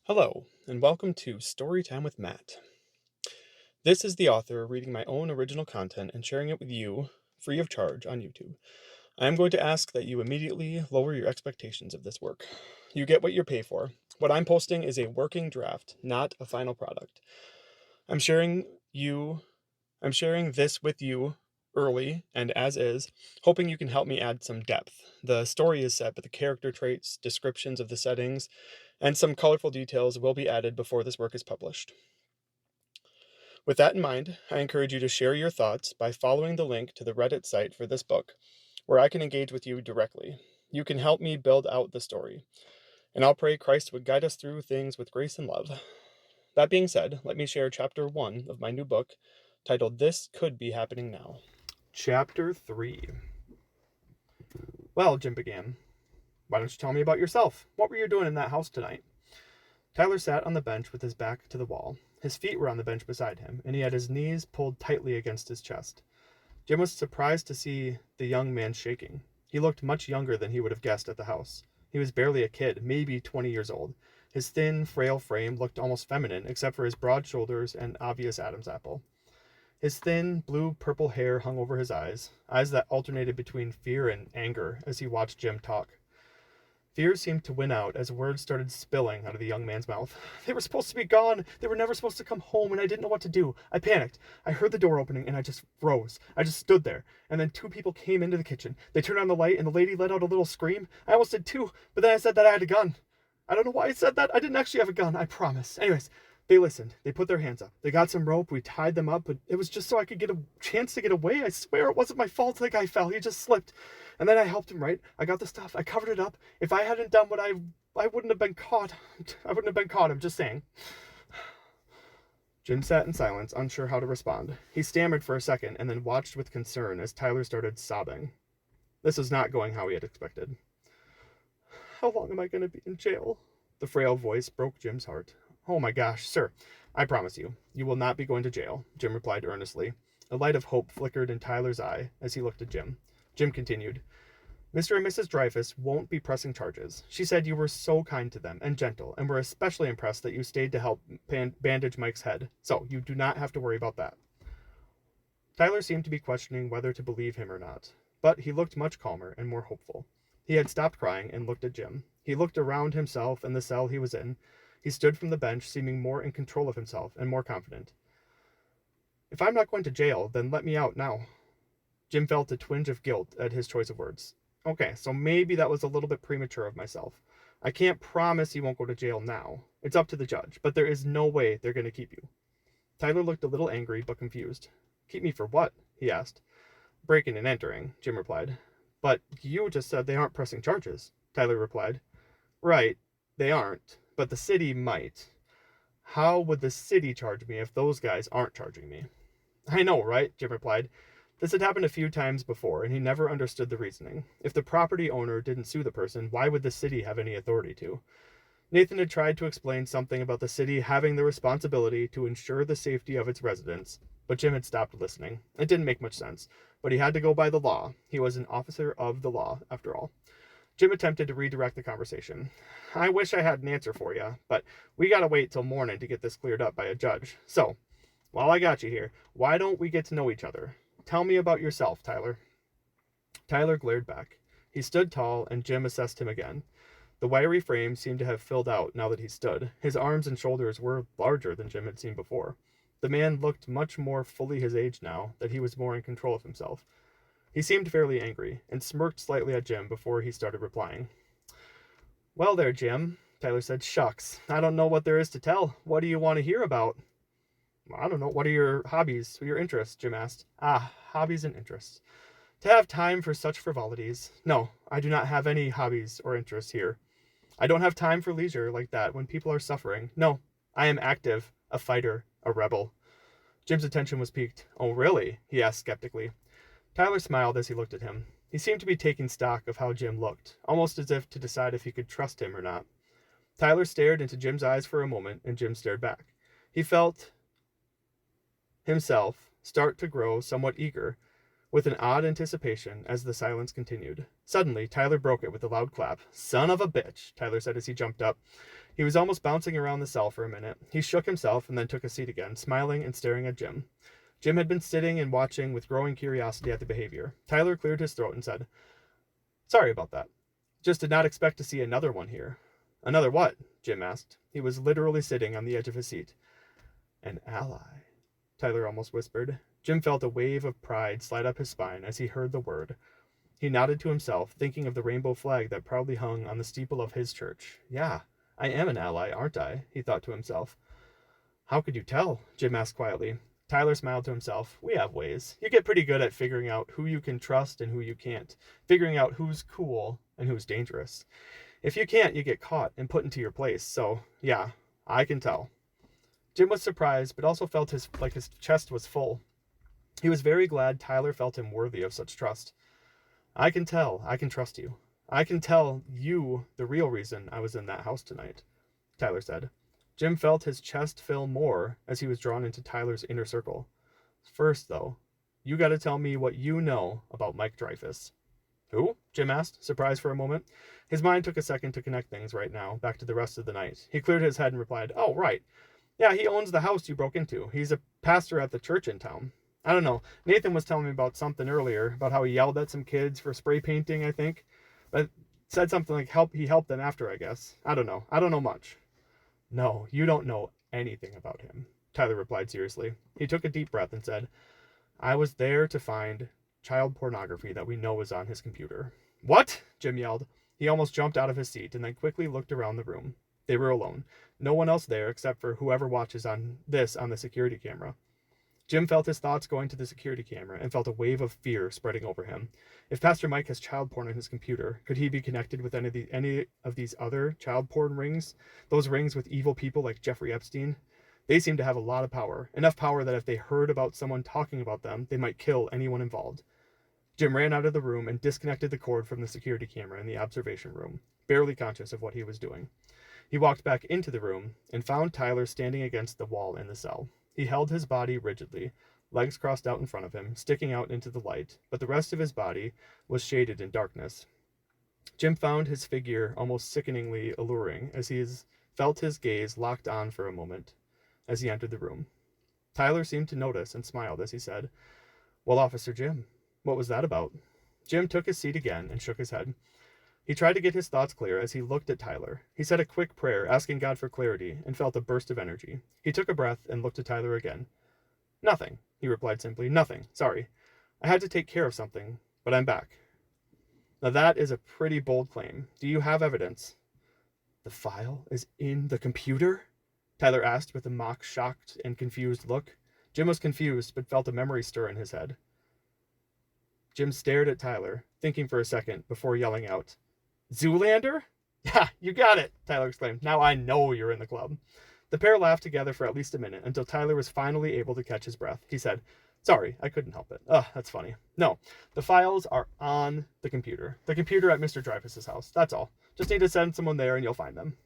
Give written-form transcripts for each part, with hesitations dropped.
Hello, and welcome to Storytime with Matt. This is the author reading my own original content and sharing it with you free of charge on YouTube. I am going to ask that you immediately lower your expectations of this work. You get what you pay for. What I'm posting is a working draft, not a final product. I'm sharing you I'm sharing this with you early and as is, hoping you can help me add some depth. The story is set, but the character traits, descriptions of the settings, and some colorful details will be added before this work is published. With that in mind, I encourage you to share your thoughts by following the link to the Reddit site for this book, where I can engage with you directly. You can help me build out the story, and I'll pray Christ would guide us through things with grace and love. That being said, let me share chapter 1 of my new book, titled This Could Be Happening Now. Chapter 3. Well, Jim began, why don't you tell me about yourself? What were you doing in that house tonight? Tyler sat on the bench with his back to the wall. His feet were on the bench beside him, and he had his knees pulled tightly against his chest. Jim was surprised to see the young man shaking. He looked much younger than he would have guessed at the house. He was barely a kid, maybe 20 years old. His thin, frail frame looked almost feminine, except for his broad shoulders and obvious Adam's apple. His thin, blue-purple hair hung over his eyes that alternated between fear and anger as he watched Jim talk. Fear seemed to win out as words started spilling out of the young man's mouth. They were supposed to be gone. They were never supposed to come home, and I didn't know what to do. I panicked. I heard the door opening, and I just froze. I just stood there. And then two people came into the kitchen. They turned on the light, and the lady let out a little scream. I almost did too, but then I said that I had a gun. I don't know why I said that. I didn't actually have a gun, I promise. Anyways, they listened. They put their hands up. They got some rope. We tied them up, but it was just so I could get a chance to get away. I swear it wasn't my fault the guy fell. He just slipped. And then I helped him, right? I got the stuff. I covered it up. If I hadn't done what I wouldn't have been caught. I wouldn't have been caught. I'm just saying. Jim sat in silence, unsure how to respond. He stammered for a second and then watched with concern as Tyler started sobbing. This was not going how he had expected. How long am I going to be in jail? The frail voice broke Jim's heart. Oh my gosh, sir, I promise you, you will not be going to jail, Jim replied earnestly. A light of hope flickered in Tyler's eye as he looked at Jim. Jim continued, Mr. and Mrs. Dreyfus won't be pressing charges. She said you were so kind to them and gentle, and were especially impressed that you stayed to help bandage Mike's head. So you do not have to worry about that. Tyler seemed to be questioning whether to believe him or not, but he looked much calmer and more hopeful. He had stopped crying and looked at Jim. He looked around himself and the cell he was in. He stood from the bench, seeming more in control of himself and more confident. If I'm not going to jail, then let me out now. Jim felt a twinge of guilt at his choice of words. Okay, so maybe that was a little bit premature of myself. I can't promise you won't go to jail now. It's up to the judge, but there is no way they're going to keep you. Tyler looked a little angry but confused. Keep me for what? He asked. Breaking and entering, Jim replied. But you just said they aren't pressing charges, Tyler replied. Right, they aren't, but the city might. How would the city charge me if those guys aren't charging me? I know, right? Jim replied. This had happened a few times before, and he never understood the reasoning. If the property owner didn't sue the person, why would the city have any authority to? Nathan had tried to explain something about the city having the responsibility to ensure the safety of its residents, but Jim had stopped listening. It didn't make much sense, but he had to go by the law. He was an officer of the law, after all. Jim attempted to redirect the conversation. I wish I had an answer for you, but we gotta wait till morning to get this cleared up by a judge. So, while I got you here, why don't we get to know each other? Tell me about yourself, Tyler. Tyler glared back. He stood tall, and Jim assessed him again. The wiry frame seemed to have filled out now that he stood. His arms and shoulders were larger than Jim had seen before. The man looked much more fully his age now that he was more in control of himself. He seemed fairly angry, and smirked slightly at Jim before he started replying. Well there, Jim, Tyler said. Shucks, I don't know what there is to tell. What do you want to hear about? I don't know. What are your hobbies or your interests? Jim asked. Ah, hobbies and interests. To have time for such frivolities. No, I do not have any hobbies or interests here. I don't have time for leisure like that when people are suffering. No, I am active, a fighter, a rebel. Jim's attention was piqued. Oh, really? He asked skeptically. Tyler smiled as he looked at him. He seemed to be taking stock of how Jim looked, almost as if to decide if he could trust him or not. Tyler stared into Jim's eyes for a moment, and Jim stared back. He felt himself start to grow somewhat eager with an odd anticipation as the silence continued. Suddenly, Tyler broke it with a loud clap. "Son of a bitch," Tyler said as he jumped up. He was almost bouncing around the cell for a minute. He shook himself and then took a seat again, smiling and staring at Jim. Jim had been sitting and watching with growing curiosity at the behavior. Tyler cleared his throat and said, "Sorry about that. Just did not expect to see another one here." "Another what?" Jim asked. He was literally sitting on the edge of his seat. "An ally," Tyler almost whispered. Jim felt a wave of pride slide up his spine as he heard the word. He nodded to himself, thinking of the rainbow flag that proudly hung on the steeple of his church. "Yeah, I am an ally, aren't I?" he thought to himself. "How could you tell?" Jim asked quietly. Tyler smiled to himself. "We have ways. You get pretty good at figuring out who you can trust and who you can't, figuring out who's cool and who's dangerous. If you can't, you get caught and put into your place. So, yeah, I can tell." Jim was surprised, but also felt his chest was full. He was very glad Tyler felt him worthy of such trust. "I can tell. I can trust you. I can tell you the real reason I was in that house tonight," Tyler said. Jim felt his chest fill more as he was drawn into Tyler's inner circle. "First, though, you got to tell me what you know about Mike Dreyfus." "Who?" Jim asked, surprised for a moment. His mind took a second to connect things right now, back to the rest of the night. He cleared his head and replied, "Oh, right. Yeah, he owns the house you broke into. He's a pastor at the church in town. I don't know. Nathan was telling me about something earlier, about how he yelled at some kids for spray painting, I think. But said something like he helped them after, I guess. I don't know. I don't know much." "No, you don't know anything about him," Tyler replied seriously. He took a deep breath and said, "I was there to find child pornography that we know is on his computer." "What?" Jim yelled. He almost jumped out of his seat and then quickly looked around the room. They were alone. No one else there except for whoever watches on the security camera. Jim felt his thoughts going to the security camera and felt a wave of fear spreading over him. If Pastor Mike has child porn on his computer, could he be connected with any of these other child porn rings? Those rings with evil people like Jeffrey Epstein? They seem to have a lot of power. Enough power that if they heard about someone talking about them, they might kill anyone involved. Jim ran out of the room and disconnected the cord from the security camera in the observation room, barely conscious of what he was doing. He walked back into the room and found Tyler standing against the wall in the cell. He held his body rigidly, legs crossed out in front of him, sticking out into the light, but the rest of his body was shaded in darkness. Jim found his figure almost sickeningly alluring as he felt his gaze locked on for a moment as he entered the room. Tyler seemed to notice and smiled as he said, "Well, Officer Jim, what was that about?" Jim took his seat again and shook his head. He tried to get his thoughts clear as he looked at Tyler. He said a quick prayer, asking God for clarity, and felt a burst of energy. He took a breath and looked at Tyler again. "Nothing," he replied simply. "Nothing. Sorry. I had to take care of something, but I'm back." Now that is a pretty bold claim. Do you have evidence? "The file is in the computer?" Tyler asked with a mock shocked and confused look. Jim was confused, but felt a memory stir in his head. Jim stared at Tyler, thinking for a second before yelling out, "Zoolander?" "Yeah, you got it," Tyler exclaimed. "Now I know you're in the club." The pair laughed together for at least a minute until Tyler was finally able to catch his breath. He said, "Sorry, I couldn't help it. Ugh, that's funny. No, the files are on the computer. The computer at Mr. Dreyfus's house. That's all. Just need to send someone there and you'll find them."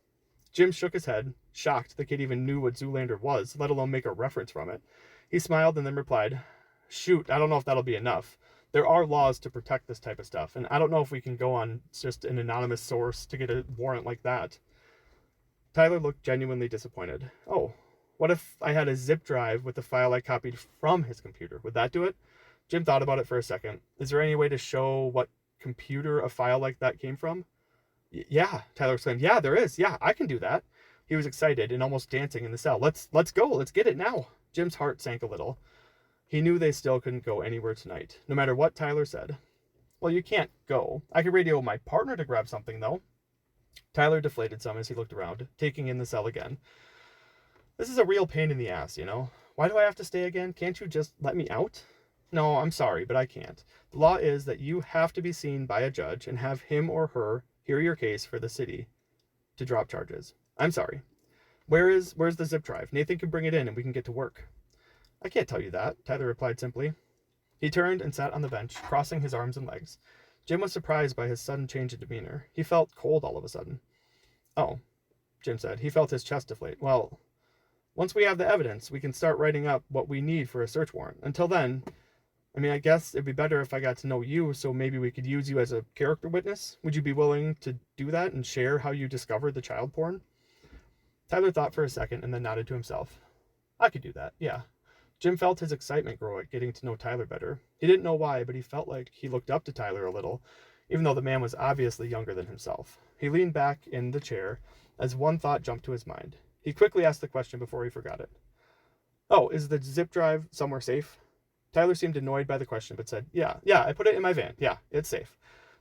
Jim shook his head, shocked the kid even knew what Zoolander was, let alone make a reference from it. He smiled and then replied, "Shoot, I don't know if that'll be enough. There are laws to protect this type of stuff, and I don't know if we can go on just an anonymous source to get a warrant like that." Tyler looked genuinely disappointed. "Oh, what if I had a zip drive with the file I copied from his computer? Would that do it?" Jim thought about it for a second. "Is there any way to show what computer a file like that came from?" "Yeah," Tyler exclaimed. "Yeah, there is. Yeah, I can do that." He was excited and almost dancing in the cell. Let's go. Let's get it now." Jim's heart sank a little. He knew they still couldn't go anywhere tonight, no matter what Tyler said. "Well, you can't go. I could radio my partner to grab something, though." Tyler deflated some as he looked around, taking in the cell again. "This is a real pain in the ass, you know? Why do I have to stay again? Can't you just let me out?" "No, I'm sorry, but I can't. The law is that you have to be seen by a judge and have him or her hear your case for the city to drop charges. I'm sorry. Where's the zip drive? Nathan can bring it in and we can get to work." "I can't tell you that," Tyler replied simply. He turned and sat on the bench, crossing his arms and legs. Jim was surprised by his sudden change in demeanor. He felt cold all of a sudden. "Oh," Jim said. He felt his chest deflate. "Well, once we have the evidence, we can start writing up what we need for a search warrant. Until then, I mean, I guess it'd be better if I got to know you, so maybe we could use you as a character witness. Would you be willing to do that and share how you discovered the child porn? Tyler thought for a second and then nodded to himself. I could do that, yeah. Jim felt his excitement grow at getting to know Tyler better. He didn't know why, but he felt like he looked up to Tyler a little, even though the man was obviously younger than himself. He leaned back in the chair as one thought jumped to his mind. He quickly asked the question before he forgot it. Oh, is the zip drive somewhere safe? Tyler seemed annoyed by the question, but said, Yeah, I put it in my van. Yeah, it's safe.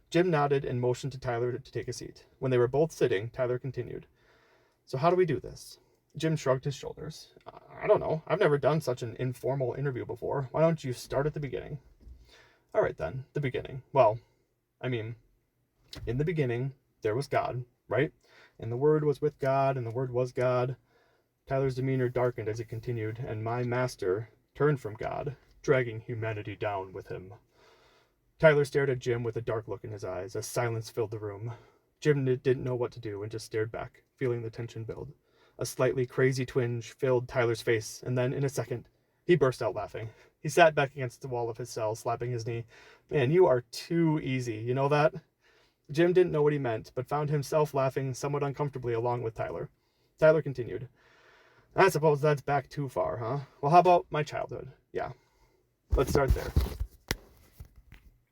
Jim nodded and motioned to Tyler to take a seat. When they were both sitting, Tyler continued, So how do we do this? Jim shrugged his shoulders. I don't know. I've never done such an informal interview before. Why don't you start at the beginning? All right, then, the beginning. Well, I mean, in the beginning, there was God, right? And the Word was with God, and the Word was God. Tyler's demeanor darkened as he continued, and my master turned from God, dragging humanity down with him. Tyler stared at Jim with a dark look in his eyes as silence filled the room. Jim didn't know what to do and just stared back, feeling the tension build. A slightly crazy twinge filled Tyler's face, and then, in a second, he burst out laughing. He sat back against the wall of his cell, slapping his knee. Man, you are too easy, you know that? Jim didn't know what he meant, but found himself laughing somewhat uncomfortably along with Tyler. Tyler continued. I suppose that's back too far, huh? Well, how about my childhood? Yeah. Let's start there.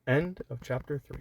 End of chapter 3.